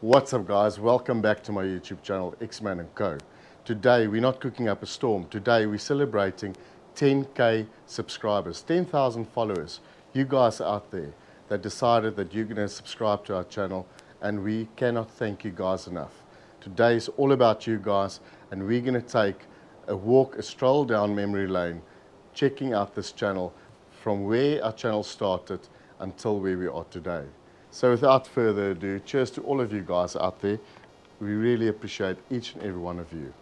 What's up guys, welcome back to my YouTube channel Xman Co. Today we're not cooking up a storm, today we're celebrating 10k subscribers, 10,000 followers. You guys out there that decided that you're going to subscribe to our channel, and we cannot thank you guys enough. Today is all about you guys, and we're going to take a stroll down memory lane, checking out this channel from where our channel started until where we are today. So without further ado, cheers to all of you guys out there. We really appreciate each and every one of you.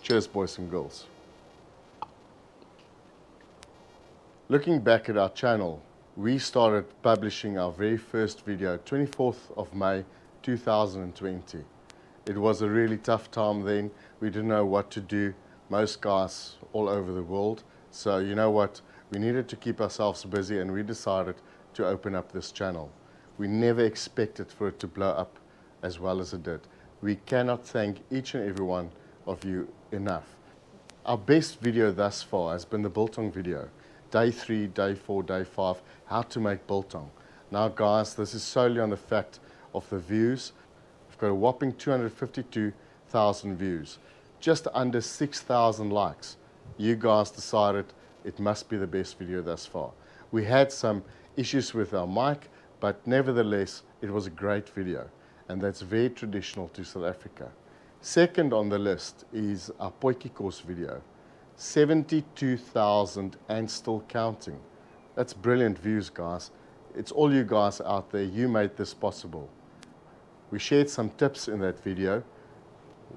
Cheers, boys and girls. Looking back at our channel, we started publishing our very first video 24th of May 2020. It was a really tough time then. We didn't know what to do, most guys all over the world. So you know what, we needed to keep ourselves busy, and we decided to open up this channel. We never expected for it to blow up as well as it did. We cannot thank each and every one of you enough. Our best video thus far has been the biltong video. Day 3, day 4, day 5, how to make biltong. Now guys, this is solely on the fact of the views. We've got a whopping 252,000 views, just under 6,000 likes. You guys decided it must be the best video thus far. We had some issues with our mic, but nevertheless it was a great video, and that's very traditional to South Africa. Second on the list is our potjie kos video, 72,000 and still counting. That's brilliant views guys. It's all you guys out there, you made this possible. We shared some tips in that video.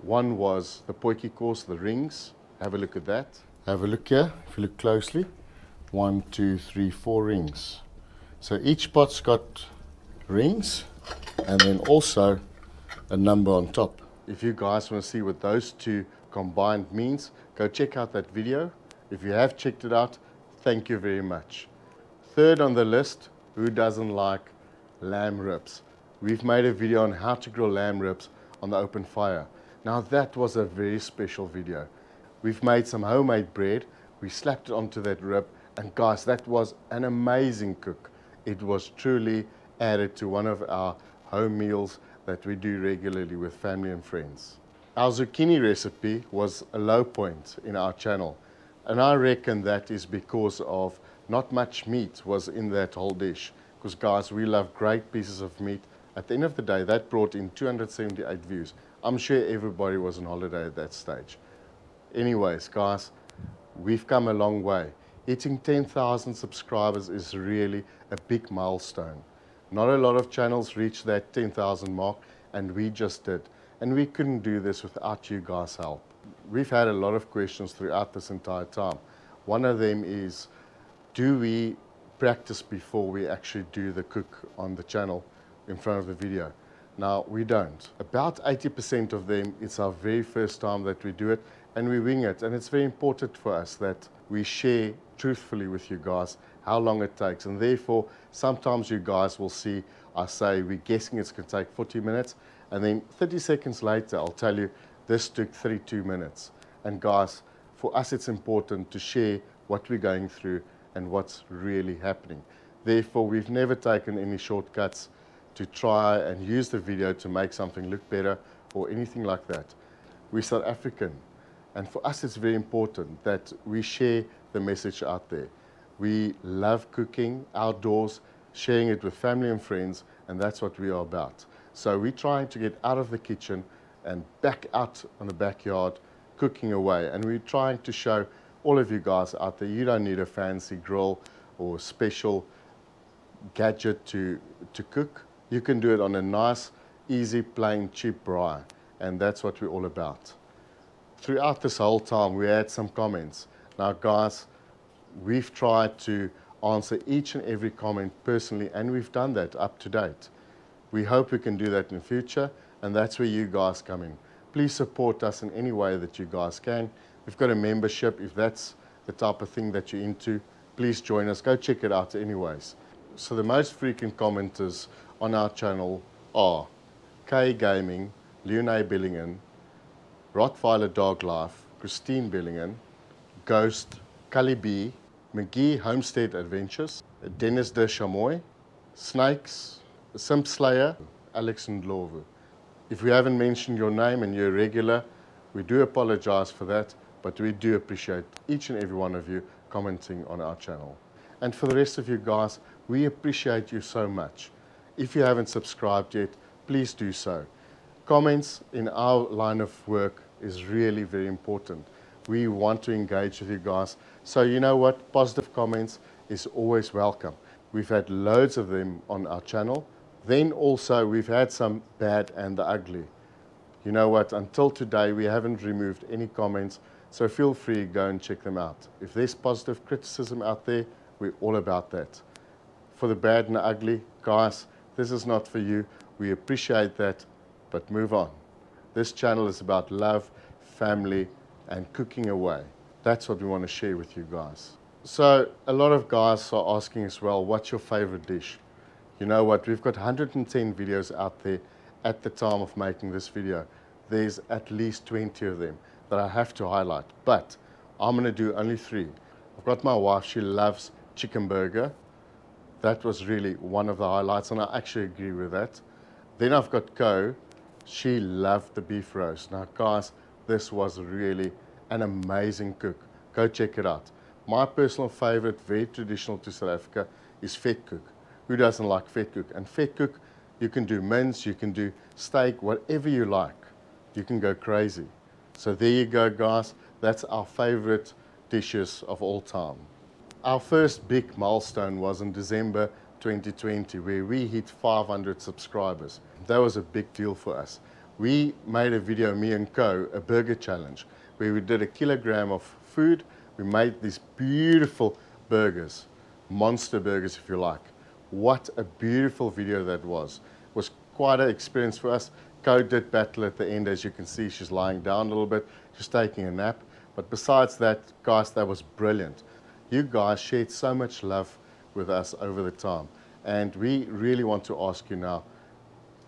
One was the potjie kos, the rings. Have a look at that. Have a look here, if you look closely. 1, 2, 3, 4 rings. So each pot's got rings, and then also a number on top. If you guys want to see what those two combined means, go check out that video. If you have checked it out, thank you very much. Third on the list, who doesn't like lamb ribs? We've made a video on how to grill lamb ribs on the open fire. Now that was a very special video. We've made some homemade bread, we slapped it onto that rib, and guys, that was an amazing cook. It was truly added to one of our home meals that we do regularly with family and friends. Our zucchini recipe was a low point in our channel, and I reckon that is because of not much meat was in that whole dish. Because guys, we love great pieces of meat. At the end of the day, that brought in 278 views. I'm sure everybody was on holiday at that stage. Anyways guys, we've come a long way. Hitting 10,000 subscribers is really a big milestone. Not a lot of channels reach that 10,000 mark, and we just did. And we couldn't do this without you guys' help. We've had a lot of questions throughout this entire time. One of them is, do we practice before we actually do the cook on the channel in front of the video? Now, we don't. About 80% of them, it's our very first time that we do it, and we wing it. And it's very important for us that we share truthfully with you guys how long it takes. And therefore, sometimes you guys will see I say we're guessing it's going to take 40 minutes, and then 30 seconds later I'll tell you this took 32 minutes. And guys, for us it's important to share what we're going through and what's really happening. Therefore, we've never taken any shortcuts to try and use the video to make something look better or anything like that. We're South African, and for us it's very important that we share the message out there. We love cooking outdoors, sharing it with family and friends, and that's what we are about. So we're trying to get out of the kitchen and back out on the backyard, cooking away. And we're trying to show all of you guys out there, you don't need a fancy grill or special gadget to cook. You can do it on a nice, easy, plain, cheap braai. And that's what we're all about. Throughout this whole time, we had some comments. Now guys, we've tried to answer each and every comment personally, and we've done that up to date. We hope we can do that in the future, and that's where you guys come in. Please support us in any way that you guys can. We've got a membership. If that's the type of thing that you're into, please join us. Go check it out anyways. So the most frequent commenters on our channel are K Gaming, Leonie Billingen, Rottweiler Dog Life, Christine Billingen, Ghost, Cully B, McGee Homestead Adventures, Dennis de Chamoy, Snakes, Simp Slayer, Alex and Ndlovu. If we haven't mentioned your name and you're a regular, we do apologize for that, but we do appreciate each and every one of you commenting on our channel. And for the rest of you guys, we appreciate you so much. If you haven't subscribed yet, please do so. Comments in our line of work is really very important. We want to engage with you guys. So you know what? Positive comments is always welcome. We've had loads of them on our channel. Then also we've had some bad and the ugly. You know what? Until today we haven't removed any comments, so feel free to go and check them out. If there's positive criticism out there, we're all about that. For the bad and the ugly, guys, this is not for you. We appreciate that, but move on. This channel is about love, family, and cooking away. That's what we want to share with you guys. So a lot of guys are asking as well, what's your favorite dish? You know what? We've got 110 videos out there at the time of making this video. There's at least 20 of them that I have to highlight, but I'm going to do only 3. I've got my wife, she loves chicken burger. That was really one of the highlights, and I actually agree with that. Then I've got Co. She loved the beef roast. Now guys, this was really an amazing cook. Go check it out. My personal favorite, very traditional to South Africa, is vet cook. Who doesn't like vet cook? And vet cook, you can do mince, you can do steak, whatever you like. You can go crazy. So there you go, guys. That's our favorite dishes of all time. Our first big milestone was in December 2020, where we hit 500 subscribers. That was a big deal for us. We made a video, me and Co, a burger challenge, where we did 1 kilogram of food. We made these beautiful burgers, monster burgers if you like. What a beautiful video that was. It was quite an experience for us. Co did battle at the end. As you can see, she's lying down a little bit, she's taking a nap. But besides that, guys, that was brilliant. You guys shared so much love with us over the time, and we really want to ask you now,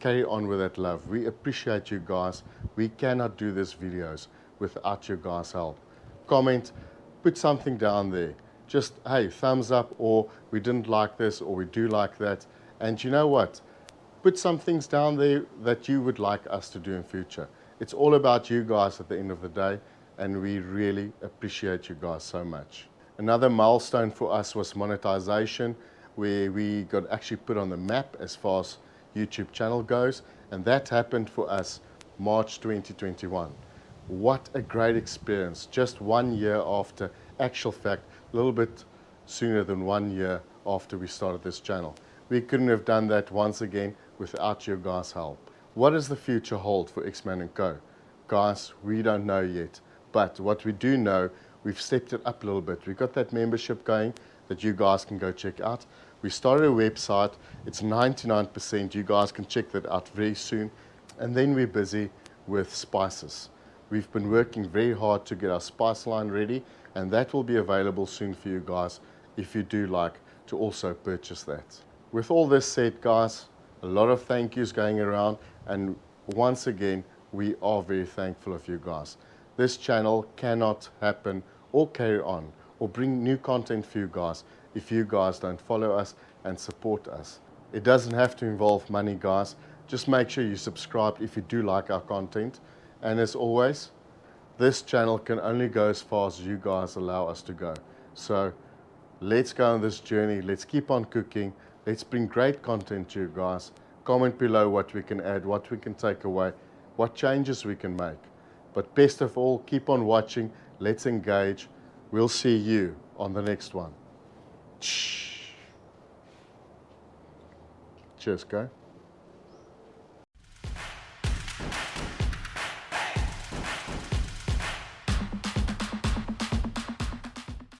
carry on with that love. We appreciate you guys. We cannot do these videos without your guys' help. Comment, put something down there. Just, hey, thumbs up, or we didn't like this, or we do like that. And you know what? Put some things down there that you would like us to do in future. It's all about you guys at the end of the day, and we really appreciate you guys so much. Another milestone for us was monetization, where we got actually put on the map as far as YouTube channel goes, and that happened for us March 2021. What a great experience. Just 1 year after, actual fact, a little bit sooner than 1 year after we started this channel. We couldn't have done that once again without your guys' help. What does the future hold for Xman Co? Guys, we don't know yet, but what we do know, we've stepped it up a little bit. We've got that membership going that you guys can go check out. We started a website. It's 99%. You guys can check that out very soon. And then we're busy with spices. We've been working very hard to get our spice line ready, and that will be available soon for you guys if you do like to also purchase that. With all this said, guys, a lot of thank yous going around, and once again, we are very thankful of you guys. This channel cannot happen or carry on or bring new content for you guys if you guys don't follow us and support us. It doesn't have to involve money, guys. Just make sure you subscribe if you do like our content. And as always, this channel can only go as far as you guys allow us to go. So let's go on this journey. Let's keep on cooking. Let's bring great content to you guys. Comment below what we can add, what we can take away, what changes we can make. But best of all, keep on watching. Let's engage. We'll see you on the next one. Cheers, guys.